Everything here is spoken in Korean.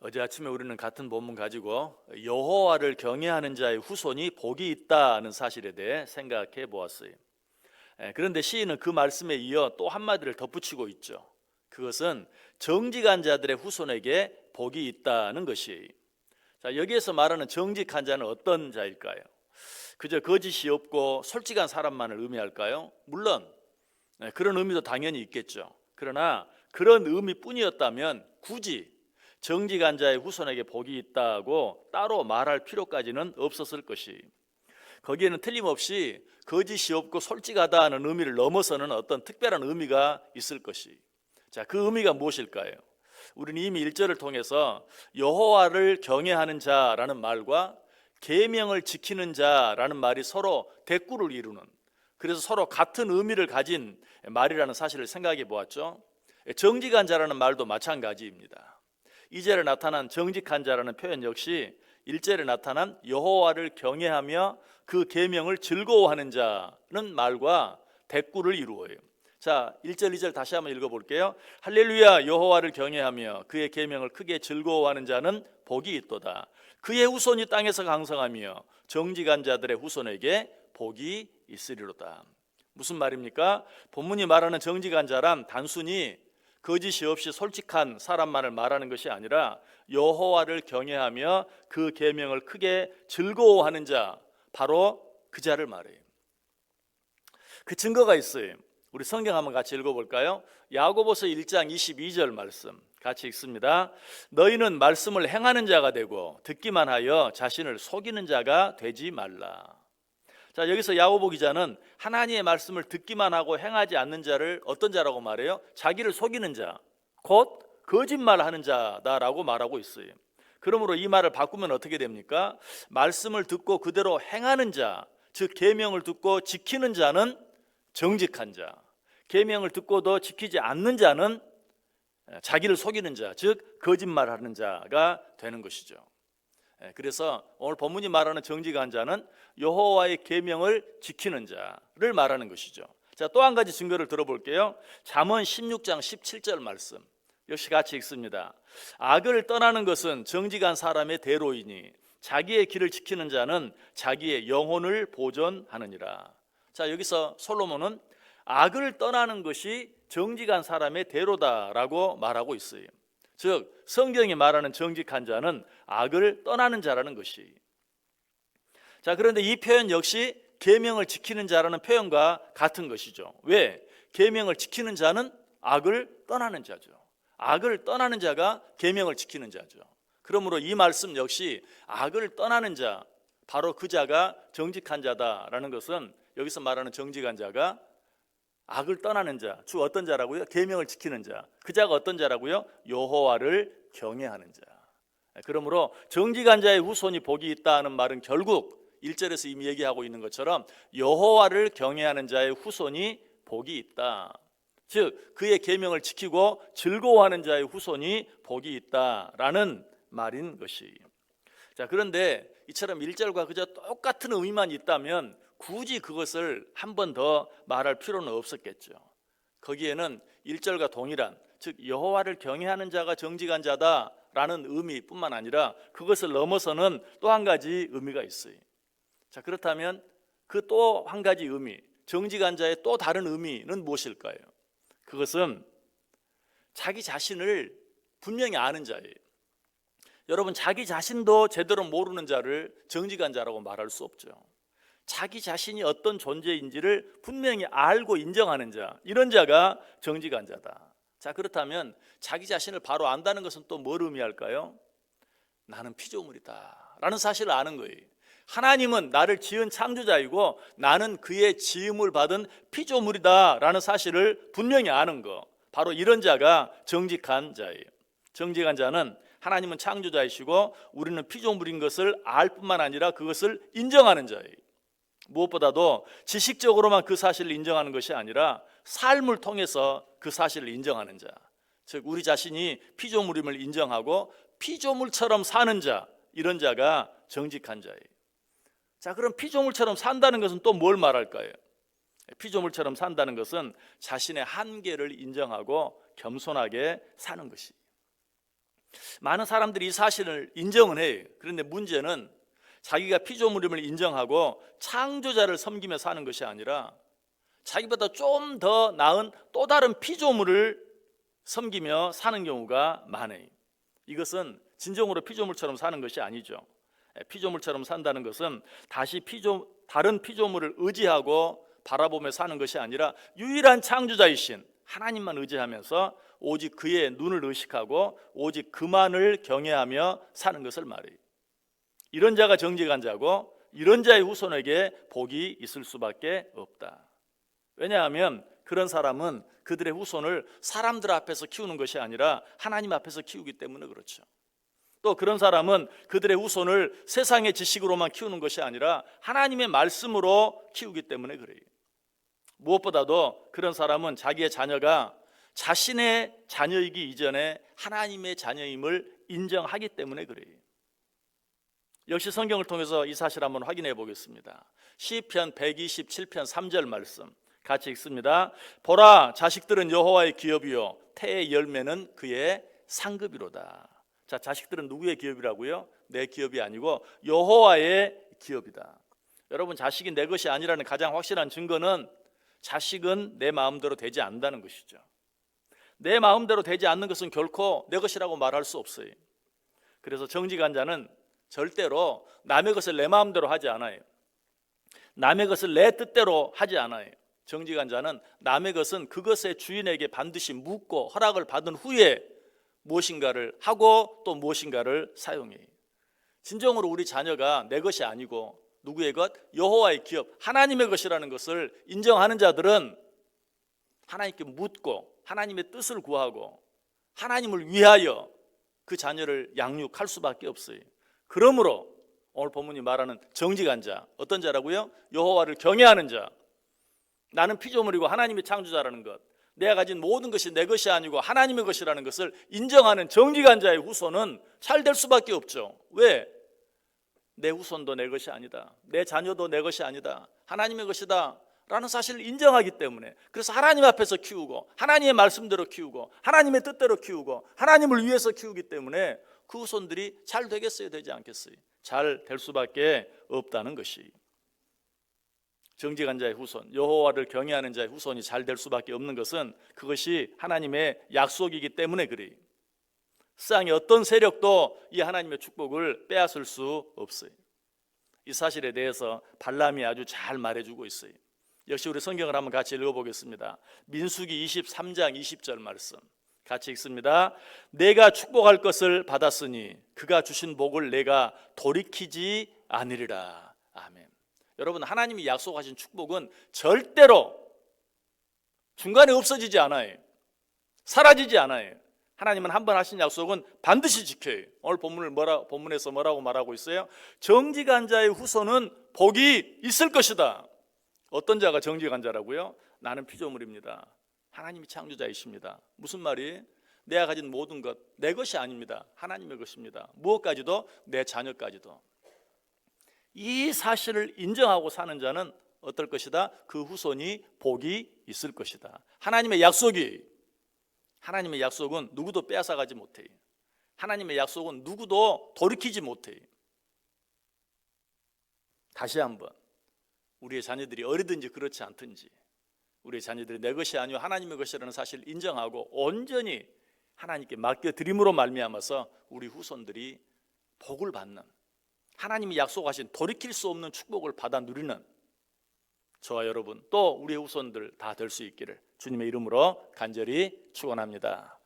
어제 아침에 우리는 같은 본문 가지고 여호와를 경외하는 자의 후손이 복이 있다는 사실에 대해 생각해 보았어요. 그런데 시인은 그 말씀에 이어 또 한마디를 덧붙이고 있죠. 그것은 정직한 자들의 후손에게 복이 있다는 것이에요. 자, 여기에서 말하는 정직한 자는 어떤 자일까요? 그저 거짓이 없고 솔직한 사람만을 의미할까요? 물론 그런 의미도 당연히 있겠죠. 그러나 그런 의미뿐이었다면 굳이 정직한 자의 후손에게 복이 있다고 따로 말할 필요까지는 없었을 것이, 거기에는 틀림없이 거짓이 없고 솔직하다는 의미를 넘어서는 어떤 특별한 의미가 있을 것이. 자, 그 의미가 무엇일까요? 우리는 이미 1절을 통해서 여호와를 경외하는 자라는 말과 계명을 지키는 자라는 말이 서로 대꾸를 이루는, 그래서 서로 같은 의미를 가진 말이라는 사실을 생각해 보았죠. 정직한 자라는 말도 마찬가지입니다. 2절에 나타난 정직한 자라는 표현 역시 1절에 나타난 여호와를 경외하며 그 계명을 즐거워하는 자는 말과 대꾸를 이루어요. 자, 1절 2절 다시 한번 읽어볼게요. 할렐루야, 여호와를 경외하며 그의 계명을 크게 즐거워하는 자는 복이 있도다. 그의 후손이 땅에서 강성하며 정직한 자들의 후손에게 복이 있으리로다. 무슨 말입니까? 본문이 말하는 정직한 자란 단순히 거짓이 없이 솔직한 사람만을 말하는 것이 아니라 여호와를 경외하며 그 계명을 크게 즐거워하는 자, 바로 그 자를 말해요. 그 증거가 있어요. 우리 성경 한번 같이 읽어볼까요? 야고보서 1장 22절 말씀 같이 읽습니다. 너희는 말씀을 행하는 자가 되고 듣기만 하여 자신을 속이는 자가 되지 말라. 자, 여기서 야고보 기자는 하나님의 말씀을 듣기만 하고 행하지 않는 자를 어떤 자라고 말해요? 자기를 속이는 자, 곧 거짓말하는 자다라고 말하고 있어요. 그러므로 이 말을 바꾸면 어떻게 됩니까? 말씀을 듣고 그대로 행하는 자, 즉 계명을 듣고 지키는 자는 정직한 자, 계명을 듣고도 지키지 않는 자는 자기를 속이는 자, 즉 거짓말하는 자가 되는 것이죠. 그래서 오늘 본문이 말하는 정직한 자는 여호와의 계명을 지키는 자를 말하는 것이죠. 자, 또 한 가지 증거를 들어볼게요. 잠언 16장 17절 말씀 역시 같이 읽습니다. 악을 떠나는 것은 정직한 사람의 대로이니 자기의 길을 지키는 자는 자기의 영혼을 보존하느니라. 자, 여기서 솔로몬은 악을 떠나는 것이 정직한 사람의 대로다라고 말하고 있어요. 즉 성경이 말하는 정직한 자는 악을 떠나는 자라는 것이. 자, 그런데 이 표현 역시 계명을 지키는 자라는 표현과 같은 것이죠. 왜? 계명을 지키는 자는 악을 떠나는 자죠. 악을 떠나는 자가 계명을 지키는 자죠. 그러므로 이 말씀 역시 악을 떠나는 자, 바로 그 자가 정직한 자다라는 것은 여기서 말하는 정직한 자가 악을 떠나는 자, 주 어떤 자라고요? 계명을 지키는 자. 그 자가 어떤 자라고요? 여호와를 경외하는 자. 그러므로 정직한 자의 후손이 복이 있다는 말은 결국 1절에서 이미 얘기하고 있는 것처럼 여호와를 경외하는 자의 후손이 복이 있다. 즉 그의 계명을 지키고 즐거워하는 자의 후손이 복이 있다라는 말인 것이. 자, 그런데 이처럼 1절과 그저 똑같은 의미만 있다면 굳이 그것을 한 번 더 말할 필요는 없었겠죠. 거기에는 1절과 동일한, 즉 여호와를 경외하는 자가 정직한 자다라는 의미뿐만 아니라 그것을 넘어서는 또 한 가지 의미가 있어요. 자, 그렇다면 그 또 한 가지 의미, 정직한 자의 또 다른 의미는 무엇일까요? 그것은 자기 자신을 분명히 아는 자예요. 여러분, 자기 자신도 제대로 모르는 자를 정직한 자라고 말할 수 없죠. 자기 자신이 어떤 존재인지를 분명히 알고 인정하는 자, 이런 자가 정직한 자다. 자, 그렇다면 자기 자신을 바로 안다는 것은 또 뭘 의미할까요? 나는 피조물이다 라는 사실을 아는 거예요. 하나님은 나를 지은 창조자이고 나는 그의 지음을 받은 피조물이다 라는 사실을 분명히 아는 거, 바로 이런 자가 정직한 자예요. 정직한 자는 하나님은 창조자이시고 우리는 피조물인 것을 알 뿐만 아니라 그것을 인정하는 자예요. 무엇보다도 지식적으로만 그 사실을 인정하는 것이 아니라 삶을 통해서 그 사실을 인정하는 자, 즉 우리 자신이 피조물임을 인정하고 피조물처럼 사는 자, 이런 자가 정직한 자예요. 자, 그럼 피조물처럼 산다는 것은 또 뭘 말할까요? 피조물처럼 산다는 것은 자신의 한계를 인정하고 겸손하게 사는 것이. 많은 사람들이 이 사실을 인정은 해요. 그런데 문제는 자기가 피조물임을 인정하고 창조자를 섬기며 사는 것이 아니라 자기보다 좀 더 나은 또 다른 피조물을 섬기며 사는 경우가 많아요. 이것은 진정으로 피조물처럼 사는 것이 아니죠. 피조물처럼 산다는 것은 다른 피조물을 의지하고 바라보며 사는 것이 아니라 유일한 창조자이신 하나님만 의지하면서 오직 그의 눈을 의식하고 오직 그만을 경외하며 사는 것을 말해요. 이런 자가 정직한 자고 이런 자의 후손에게 복이 있을 수밖에 없다. 왜냐하면 그런 사람은 그들의 후손을 사람들 앞에서 키우는 것이 아니라 하나님 앞에서 키우기 때문에 그렇죠. 또 그런 사람은 그들의 후손을 세상의 지식으로만 키우는 것이 아니라 하나님의 말씀으로 키우기 때문에 그래요. 무엇보다도 그런 사람은 자기의 자녀가 자신의 자녀이기 이전에 하나님의 자녀임을 인정하기 때문에 그래요. 역시 성경을 통해서 이 사실을 한번 확인해 보겠습니다. 시편 127편 3절 말씀 같이 읽습니다. 보라, 자식들은 여호와의 기업이요 태의 열매는 그의 상급이로다. 자, 자식들은 누구의 기업이라고요? 내 기업이 아니고 여호와의 기업이다. 여러분, 자식이 내 것이 아니라는 가장 확실한 증거는 자식은 내 마음대로 되지 않는다는 것이죠. 내 마음대로 되지 않는 것은 결코 내 것이라고 말할 수 없어요. 그래서 정직한 자는 절대로 남의 것을 내 마음대로 하지 않아요. 남의 것을 내 뜻대로 하지 않아요. 정직한 자는 남의 것은 그것의 주인에게 반드시 묻고 허락을 받은 후에 무엇인가를 하고 또 무엇인가를 사용해요. 진정으로 우리 자녀가 내 것이 아니고 누구의 것? 여호와의 기업, 하나님의 것이라는 것을 인정하는 자들은 하나님께 묻고 하나님의 뜻을 구하고 하나님을 위하여 그 자녀를 양육할 수밖에 없어요. 그러므로 오늘 본문이 말하는 정직한 자, 어떤 자라고요? 여호와를 경외하는 자. 나는 피조물이고 하나님의 창조자라는 것, 내가 가진 모든 것이 내 것이 아니고 하나님의 것이라는 것을 인정하는 정직한 자의 후손은 잘 될 수밖에 없죠. 왜? 내 후손도 내 것이 아니다, 내 자녀도 내 것이 아니다, 하나님의 것이다 라는 사실을 인정하기 때문에, 그래서 하나님 앞에서 키우고 하나님의 말씀대로 키우고 하나님의 뜻대로 키우고 하나님을 위해서 키우기 때문에 그 후손들이 잘 되겠어요, 되지 않겠어요? 잘 될 수밖에 없다는 것이, 정직한 자의 후손, 여호와를 경외하는 자의 후손이 잘 될 수밖에 없는 것은 그것이 하나님의 약속이기 때문에 그래요. 세상의 어떤 세력도 이 하나님의 축복을 빼앗을 수 없어요. 이 사실에 대해서 발람이 아주 잘 말해주고 있어요. 역시 우리 성경을 한번 같이 읽어보겠습니다. 민수기 23장 20절 말씀 같이 읽습니다. 내가 축복할 것을 받았으니 그가 주신 복을 내가 돌이키지 않으리라. 아멘. 여러분, 하나님이 약속하신 축복은 절대로 중간에 없어지지 않아요. 사라지지 않아요. 하나님은 한 번 하신 약속은 반드시 지켜요. 오늘 본문에서 뭐라고 말하고 있어요? 정직한 자의 후손은 복이 있을 것이다. 어떤 자가 정직한 자라고요? 나는 피조물입니다. 하나님이 창조자이십니다. 무슨 말이? 내가 가진 모든 것 내 것이 아닙니다. 하나님의 것입니다. 무엇까지도? 내 자녀까지도. 이 사실을 인정하고 사는 자는 어떨 것이다? 그 후손이 복이 있을 것이다. 하나님의 약속은 누구도 빼앗아가지 못해요. 하나님의 약속은 누구도 돌이키지 못해요. 다시 한번, 우리의 자녀들이 어리든지 그렇지 않든지 우리의 자녀들이 내 것이 아니요 하나님의 것이라는 사실을 인정하고 온전히 하나님께 맡겨드림으로 말미암아서 우리 후손들이 복을 받는, 하나님이 약속하신 돌이킬 수 없는 축복을 받아 누리는 저와 여러분, 또 우리의 후손들 다 될 수 있기를 주님의 이름으로 간절히 축원합니다.